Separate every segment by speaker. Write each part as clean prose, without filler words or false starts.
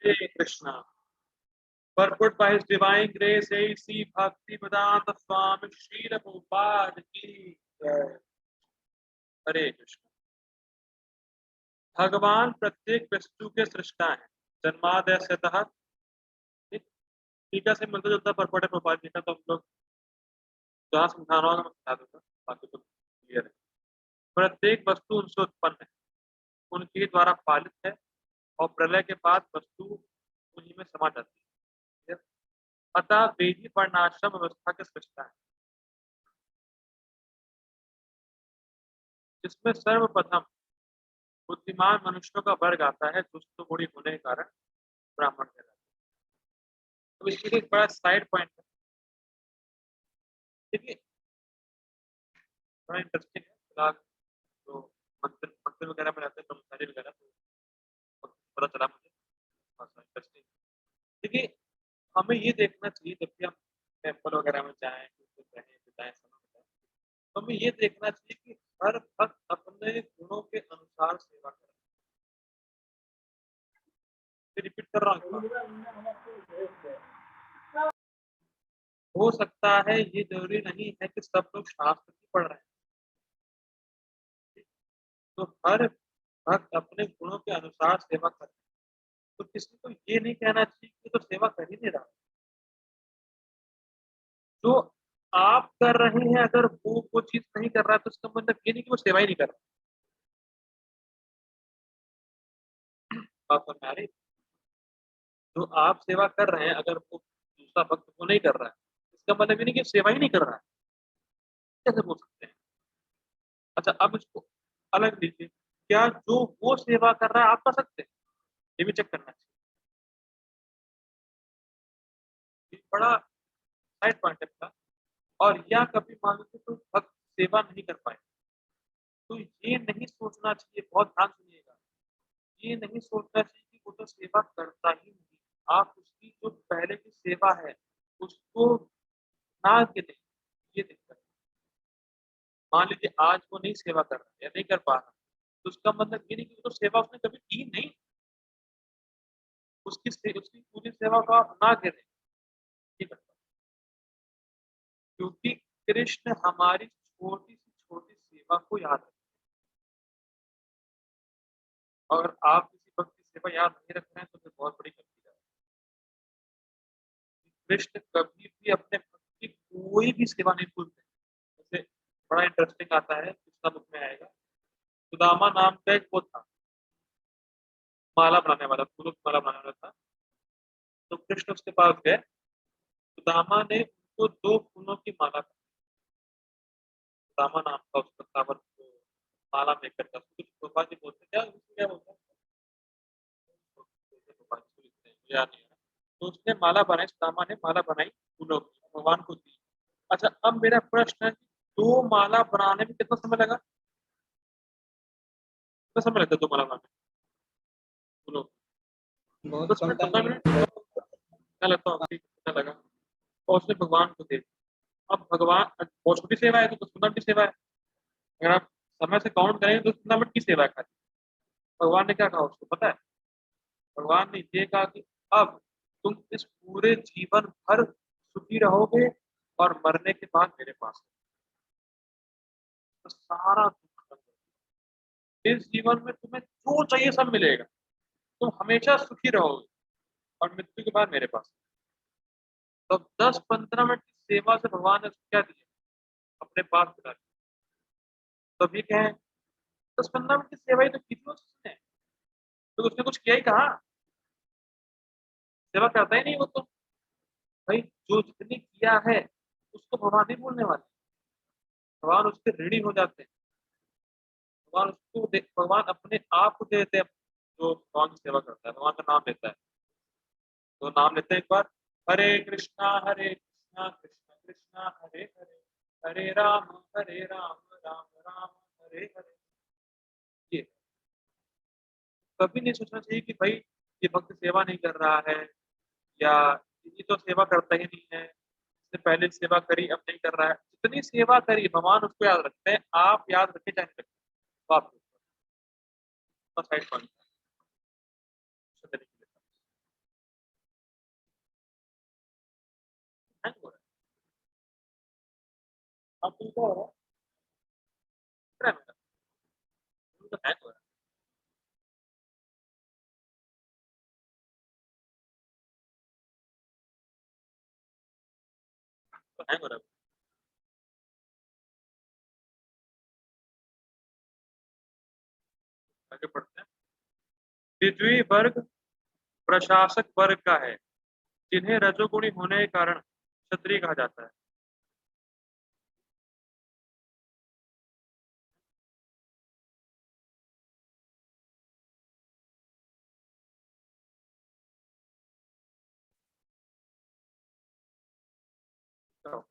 Speaker 1: Hare Krishna. Purport by His Divine Grace A.C. Bhaktivedanta Swami Srila Prabhupada की जय। हरे कृष्ण। भगवान प्रत्येक वस्तु के सृष्टा हैं। जन्मादयस्यतः, टीका से मिलता जुलता परपट है प्रभुपाद जी का, तो हम लोग जहाँ समझाना होगा मैं समझा दूंगा, बाकी तो क्लियर है। प्रत्येक वस्तु उनसे उत्पन्न है, उनके द्वारा पालित है, और प्रलय के बाद वस्तु उन्हीं में समा जाती है। अतः वे ही वर्णाश्रम व्यवस्था के सृष्टा है, जिसमें सर्वप्रथम बुद्धिमान मनुष्यों का वर्ग आता है, दुष्ट गुणी होने के कारण ब्राह्मण कहलाते हैं। तो इसके लिए एक बड़ा साइड पॉइंट है, देखिए बड़ा इंटरेस्टिंग है। फिलहाल तो मंदिर मंदिर वगैरह में रहते हैं, ब्रह्मचारी वगैरह, तो पता चला मुझे, इंटरेस्टिंग। देखिए हमें ये देखना चाहिए जब भी हम टेम्पल वगैरह में जाएं, बिताएं समय बिताएं, तो हमें ये देखना चाहिए कि हर भक्त अपने गुणों के अनुसार सेवा करे। रिपीट कर रहा हूँ, हो सकता है ये जरूरी नहीं है कि सब लोग शास्त्र ही पढ़ रहे हैं, तो हर भक्त अपने गुणों के अनुसार सेवा करे। तो किसी को ये नहीं कहना चाहिए कि तो सेवा कर ही नहीं रहा। जो आप कर रहे हैं, अगर वो चीज नहीं कर रहा है, तो इसका मतलब ये नहीं कि वो सेवा ही नहीं कर रहा। बात समझ में आ रही? जो आप सेवा कर रहे हैं, अगर वो दूसरा भक्त वो नहीं कर रहा है, इसका मतलब ये नहीं कि सेवा ही नहीं कर रहा है। कैसे बोल सकते हैं? अच्छा, अब इसको अलग लीजिए, क्या जो वो सेवा कर रहा है आप कर सकते हैं? ये भी चेक करना चाहिए। ये बड़ा साइड पॉइंट है इसका। और या कभी मान लीजिए कोई भक्त सेवा नहीं कर पाए, तो ये नहीं सोचना चाहिए, बहुत ध्यान सुनिएगा, ये नहीं सोचना चाहिए कि वो तो सेवा करता ही नहीं, आप उसकी जो पहले की सेवा है उसको ना गिने। ये दिक्कत है। मान लीजिए आज वो नहीं सेवा कर रहा है या नहीं कर पा रहा, तो उसका मतलब ये नहीं कि वो तो सेवा उसने कभी की नहीं, उसकी पूरी सेवा को आप ना गिने। ये करता, क्योंकि कृष्ण हमारी छोटी सेवा को याद रखते हैं। अगर आप किसी भक्त की सेवा याद नहीं रख रहे हैं तो फिर बहुत बड़ी गलती है। कृष्ण कभी भी अपने भक्त की कोई भी सेवा नहीं भूलते। जैसे बड़ा इंटरेस्टिंग आता है, कृष्णा बुक में आएगा, सुदामा नाम का एक वो था, माला बनाने वाला, फूलों की माला बनाने वाला था। तो कृष्ण उसके पास गए, सुदामा ने उनको 2 फूलों की माला, सुदामा नाम का उसका सावर माला मेकर था, कुछ गोपाल जी बोलते क्या, उसको क्या बोलते हैं, गोपाल जी को लिखते हैं, मुझे याद नहीं है। तो उसने माला बनाई, सुदामा ने माला बनाई फूलों की, भगवान को दी। अच्छा, अब मेरा प्रश्न है कि 2 माला बनाने में कितना समय लगा? कितना समय लगता है 2 माला बनाने में फूलों की?
Speaker 2: बहुत
Speaker 1: 10
Speaker 2: कम
Speaker 1: मिनट
Speaker 2: टाइम
Speaker 1: 15 मिनट क्या लगता है? कितना लगा? और उसने भगवान को दे दी। अब भगवान बहुत छोटी सेवा है, तो 10-15 मिनट की सेवा है। अगर आप समय से काउंट करेंगे तो 15 मिनट की सेवा है खाली। भगवान ने क्या कहा उसको पता है? भगवान ने ये कहा कि अब तुम इस पूरे जीवन भर सुखी रहोगे और मरने के बाद मेरे पास तो सारा दुख खत्म हो जाएगा। इस जीवन में तुम्हें जो चाहिए सब मिलेगा, तुम हमेशा सुखी रहोगे, और मृत्यु के बाद मेरे पास। तो 10-15 मिनट की सेवा से भगवान ने उसको क्या दिया? अपने पास बुला लिया। तो अभी क्या है, 10-15 मिनट की सेवा ही तो की थी उसने, तो उसने कुछ किया ही कहा, सेवा करता ही नहीं वो तो। भाई जो जितनी किया है उसको भगवान नहीं भूलने वाले, भगवान उसके ऋणी हो जाते हैं। भगवान अपने आप को दे देते हैं। जो भगवान की सेवा करता है भगवान का नाम लेता है, तो नाम लेते हैं एक बार, हरे कृष्णा कृष्ण कृष्णा हरे हरे, हरे राम राम राम हरे हरे। ये कभी नहीं सोचना चाहिए कि भाई ये भक्त सेवा नहीं कर रहा है, या ये तो सेवा करता ही नहीं है, इसने पहले सेवा करी अब नहीं कर रहा है। जितनी सेवा करी भगवान उसको याद रखते हैं, आप याद रखे चाहे नहीं रखते, तो आप साइड पॉइंट। अब तो क्या हो रहा है मेरा, तो हैंग हो रहा है, तो हैंग हो रहा है। आगे पढ़ते हैं। द्वितीय वर्ग प्रशासक वर्ग का है, जिन्हें रजोगुणी होने के कारण क्षत्रिय कहा जाता है। तो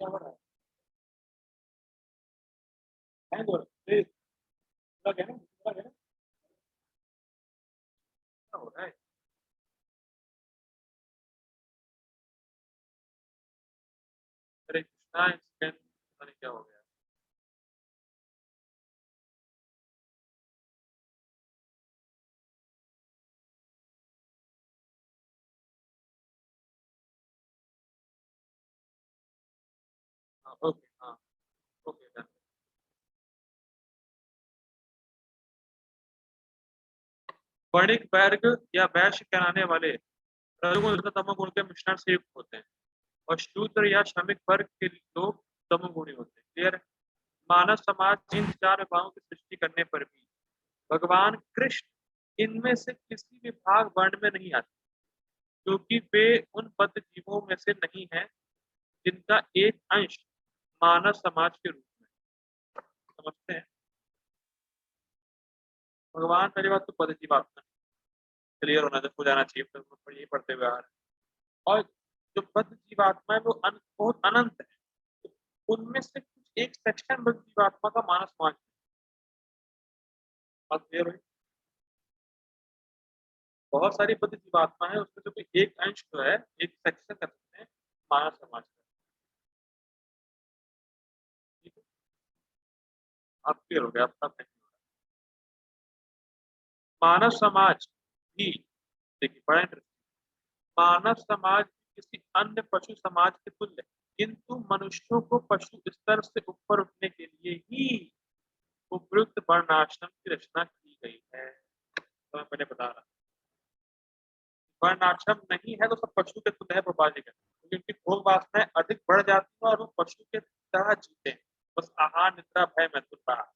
Speaker 1: क्या हो रहा है, हैंग हो रहा है, पूरा क्या है, पूरा क्या है, क्या हो रहा है। अरे कृष्णा, इसके पता नहीं क्या हो गया। हाँ ओके, हाँ ओके डन। वर्णिक वर्ग या वैश्य कहलाने वाले रजोगुण तथा तमोगुण के मिश्रण से युक्त होते हैं, और शूद्र या श्रमिक वर्ग के लोग तमोगुणी होते हैं। क्लियर है। मानव समाज इन चार विभागों की सृष्टि करने पर भी भगवान कृष्ण इनमें से किसी विभाग वर्ण में नहीं आते, क्योंकि वे उन बद्ध जीवों में से नहीं हैं जिनका एक अंश मानव समाज के रूप में। समझते हैं। भगवान, पहली बात तो बद्ध जीवात्मा क्लियर होना हो जाना चाहिए, तो ये पढ़ते हुए आ रहे हैं। और जो बद्ध जीवात्मा है वो बहुत अनंत है, तो उनमें से कुछ एक सेक्शन बद्ध जीवात्मा का मानव समाज में। बात क्लियर हुई। बहुत सारी बद्ध जीवात्मा है, उसमें से कोई एक अंश जो है, एक सेक्शन कर सकते हैं मानव समाज का। ठीक है, आप क्लियर हो गया, आपका नहीं हो रहा। मानव समाज भी, देखिए बड़ा इंटरेस्टिंग, मानव समाज किसी अन्य पशु समाज के तुल्य है, किंतु मनुष्यों को पशु स्तर से ऊपर उठने के लिए ही उपयुक्त वर्णाश्रम की रचना की गई है। तो मैं पहले बता रहा, वर्णाश्रम नहीं है तो सब पशु के तुल्य है भोपाली का, क्योंकि उनकी भोग वासनाएं अधिक बढ़ जाती है और वो पशु के तरह जीते हैं, बस आहार निद्रा भय मैथुन पास,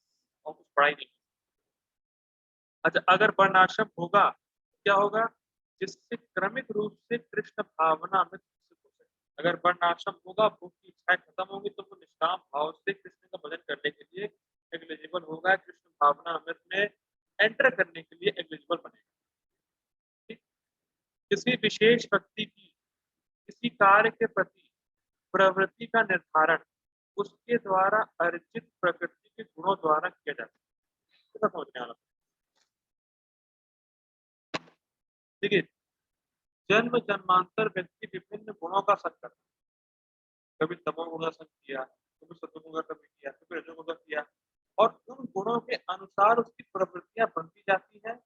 Speaker 1: और कुछ पढ़ाई नहीं। अच्छा, अगर वर्णाश्रम होगा तो क्या होगा, जिससे क्रमिक रूप से कृष्ण भावना में विकसित हो सके। अगर वर्णाश्रम होगा, भूख की इच्छाएं खत्म होंगी, तो वो निष्काम भाव से कृष्ण का भजन करने के लिए एलिजिबल होगा, कृष्ण भावना अमृत में एंटर करने के लिए एलिजिबल बनेगा। ठीक? किसी विशेष व्यक्ति की किसी कार्य के प्रति प्रवृत्ति का निर्धारण उसके द्वारा अर्जित प्रकृति के गुणों द्वारा किया जाता है। कितना समझने वाला। देखिए, जन्म जन्मांतर व्यक्ति विभिन्न गुणों का संग करता है। कभी तमोगुण का संग किया, कभी सतोगुण का कभी किया, कभी रजोगुण का किया, और उन गुणों के अनुसार उसकी प्रवृत्तियां बनती जाती हैं,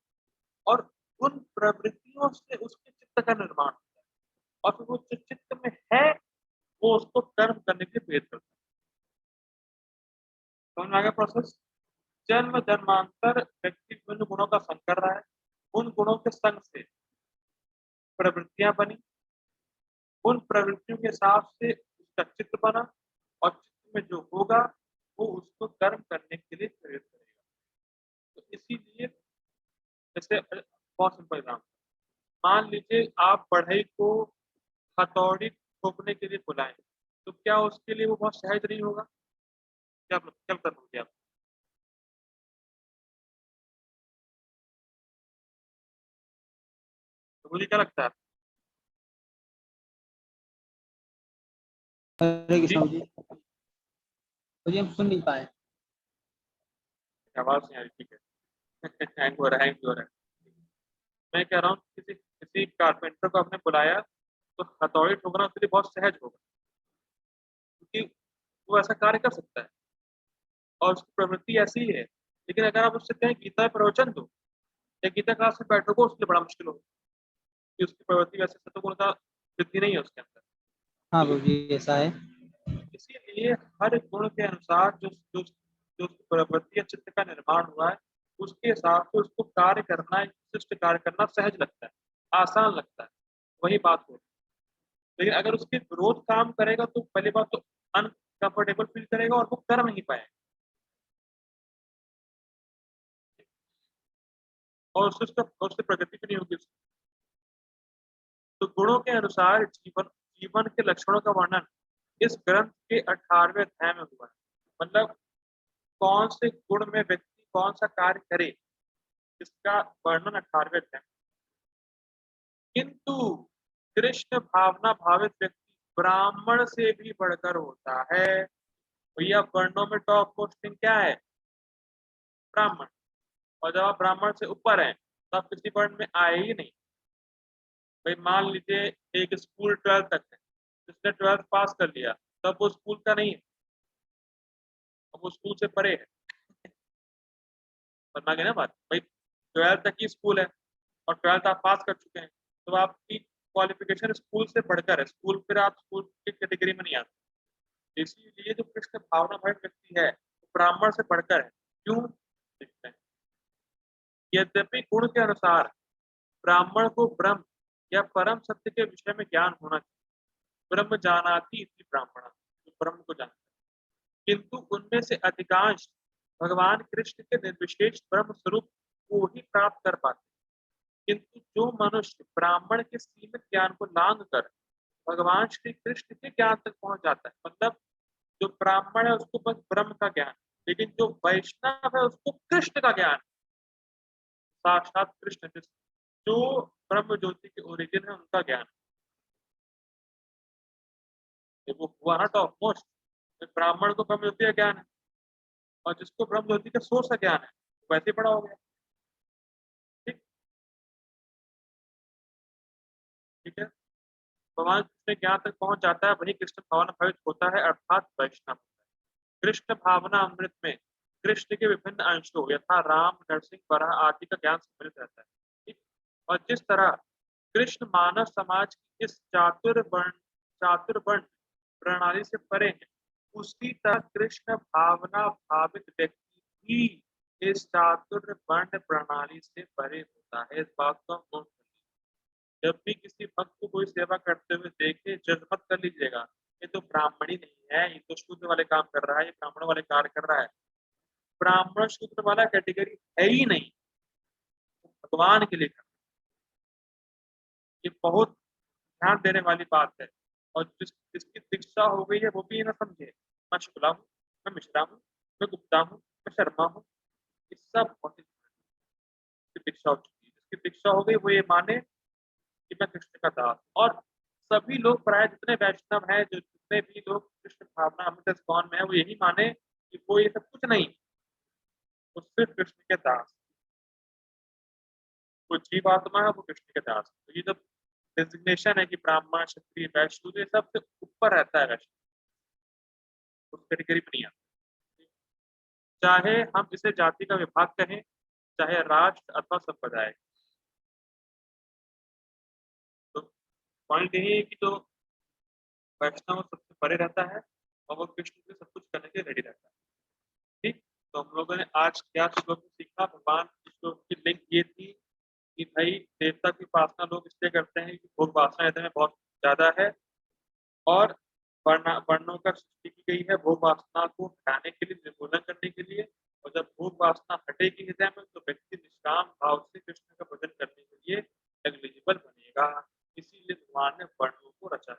Speaker 1: और उन प्रवृत्तियों से उसके चित्त का निर्माण होता है, और फिर वो जो चित्त में है वो उसको कर्म करने के लिए प्रेरित करता है। समझ में आ गया प्रोसेस। जन्म जन्मांतर व्यक्ति विभिन्न गुणों का संग कर रहा है, उन गुणों के संग से प्रवृत्तियां बनी, उन प्रवृत्तियों के हिसाब से उसका चित्त बना, और चित्त में जो होगा वो उसको कर्म करने के लिए प्रेरित करेगा। तो इसीलिए, जैसे बहुत सिंपल एग्जाम्पल, मान लीजिए आप बढ़ई को हथौड़ी ठोकने के लिए बुलाएं, तो क्या उसके लिए वो बहुत सहज नहीं होगा? क्या क्या करोगे आप? तो मुझे क्या लगता है?
Speaker 2: हरे
Speaker 1: जी,
Speaker 2: कृष्ण जी। मुझे हम सुन नहीं पाए।
Speaker 1: आवाज नहीं आ रही, ठीक है। हैंग हो रहा है, हैंग हो रहा है। मैं कह रहा हूँ, किसी किसी कारपेंटर को आपने बुलाया, तो हथौड़ी ठोकना उसके लिए बहुत सहज होगा, क्योंकि वो ऐसा कार्य कर सकता है, और उसकी प्रवृत्ति ऐसी है। लेकिन अगर आप उससे कहें गीता प्रवचन दो या गीता क्लास में बैठोगे, उसके लिए बड़ा मुश्किल होगा कि उसकी प्रवृत्ति वैसे सत्वगुण का वृद्धि नहीं है उसके अंदर।
Speaker 2: हाँ प्रभु जी ऐसा है।
Speaker 1: इसीलिए हर गुण के अनुसार जो जो जो उसकी प्रवृत्ति या चित्त का निर्माण हुआ है, उसके हिसाब से उसको कार्य करना, एक विशिष्ट कार्य करना सहज लगता है, आसान लगता है, वही बात होती है। लेकिन अगर उसके विरोध काम करेगा तो पहली बात तो अनकंफर्टेबल फील करेगा और वो कर नहीं पाएगा, और उससे प्रगति भी नहीं होगी उसकी। तो गुणों के अनुसार जीवन जीवन के लक्षणों का वर्णन इस ग्रंथ के 18वें अध्याय में हुआ है। मतलब कौन से गुण में व्यक्ति कौन सा कार्य करे, इसका वर्णन 18वें अध्याय में। किंतु कृष्ण भावना भावित व्यक्ति ब्राह्मण से भी बढ़कर होता है। भैया वर्णों में टॉप पोस्टिंग क्या है? ब्राह्मण। और जब आप ब्राह्मण से ऊपर हैं तो आप किसी वर्ण में आए ही नहीं। भाई मान लीजिए एक स्कूल 12th तक है, जिसने 12th पास कर लिया तब वो स्कूल का नहीं है, अब वो स्कूल से परे है। समझ गए ना बात? भाई 12th तक ही स्कूल है और 12th आप पास कर चुके हैं, तो आपकी क्वालिफिकेशन स्कूल से बढ़कर है, स्कूल फिर आप स्कूल की कैटेगरी में नहीं आते। इसीलिए जो कृष्ण भावना भक्त व्यक्ति है वो ब्राह्मण से बढ़कर है। क्यों? देखते हैं। यद्यपि गुण के अनुसार ब्राह्मण को ब्रह्म या परम सत्य के विषय में ज्ञान होना चाहिए। ब्रह्म जानाति इति ब्राह्मण, जो ब्रह्म को जानता है। किंतु उनमें से अधिकांश भगवान कृष्ण के निर्विशेष ब्रह्म स्वरूप को ही प्राप्त कर पाते। किंतु जो मनुष्य ब्राह्मण के सीमित ज्ञान को लांघ कर भगवान श्री कृष्ण के ज्ञान तक पहुंच जाता है, मतलब जो ब्राह्मण है उसको बस ब्रह्म का ज्ञान, लेकिन जो वैष्णव है उसको कृष्ण का ज्ञान, साक्षात कृष्ण जो ब्रह्म ज्योति के ओरिजिन है उनका ज्ञान। ये वो हुआ ना टॉप मोस्ट। ब्राह्मण को ब्रह्म ज्योति का ज्ञान है और जिसको ब्रह्म ज्योति का सोर्स का ज्ञान है वैसे ही बड़ा हो गया। ठीक ठीक है। भगवान कृष्ण ज्ञान तक पहुंच जाता है वही कृष्ण भावना भावित होता है, अर्थात वैष्णव। कृष्ण भावना अमृत में कृष्ण के विभिन्न अंशों यथा राम नरसिंह वराह आदि का ज्ञान सम्मिलित रहता है। ठीक। और जिस तरह कृष्ण मानव समाज की इस चातुर्वर्ण प्रणाली से परे है, उसी तरह कृष्ण भावना भावित व्यक्ति भी इस चातुर्वर्ण प्रणाली से परे होता है। इस बात को हम नोट कर लीजिए। जब भी किसी भक्त को कोई सेवा करते हुए देखे, जज मत कर लीजिएगा ये तो ब्राह्मणी नहीं है, ये तो शूद्र वाले काम कर रहा है, ये ब्राह्मण वाले कार्य कर रहा है। ब्राह्मण शूद्र वाला कैटेगरी है ही नहीं, भगवान के लिए करना। ये बहुत ध्यान देने वाली बात है। और जिसकी दीक्षा हो गई है वो भी ये ना समझे मैं शुक्ला हूँ, मैं मिश्रा हूँ, मैं गुप्ता हूँ, मैं शर्मा हूँ। ये सब बहुत दीक्षा हो चुकी है। जिसकी दीक्षा हो गई वो ये माने कि मैं कृष्ण का दास। और सभी लोग प्राय जितने वैष्णव हैं, जो जितने भी लोग कृष्ण भावना अमृत कौन में है, वो यही माने कि वो ये सब कुछ नहीं, वो सिर्फ कृष्ण के दास। वो जीवात्मा है, वो कृष्ण के दास। तो ये जब डेजिग्नेशन है कि ब्राह्मण क्षत्रिय वैश्य, ये सबसे ऊपर रहता है वैश्य, उस कैटेगरी में नहीं आता। चाहे हम इसे जाति का विभाग कहें, चाहे राष्ट्र अथवा संप्रदाय। तो पॉइंट यही है कि जो वैष्णव सबसे परे रहता है और वो कृष्ण से सब कुछ करने के लिए रेडी रहता है। ठीक। तो हम लोगों ने आज क्या श्लोक में सीखा? भगवान श्लोक की लिंक ये थी कि भाई देवता की उपासना लोग इसलिए करते हैं कि भोग वासना हृदय में बहुत ज्यादा है, और वर्णों का सृष्टि की गई है भोग वासना को हटाने के लिए, निर्मूलन करने के लिए। और जब भोग वासना हटेगी हृदय में तो व्यक्ति निष्काम भाव से कृष्ण का भजन करने के लिए एलिजिबल बनेगा। इसीलिए भगवान ने वर्णों को रचा है।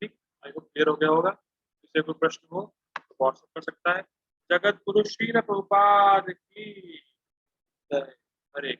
Speaker 1: ठीक। आई होप क्लियर हो गया होगा। किसी कोई प्रश्न हो तो व्हाट्सएप कर सकता है। जगत गुरु श्री प्रभुपाद की जय। हरे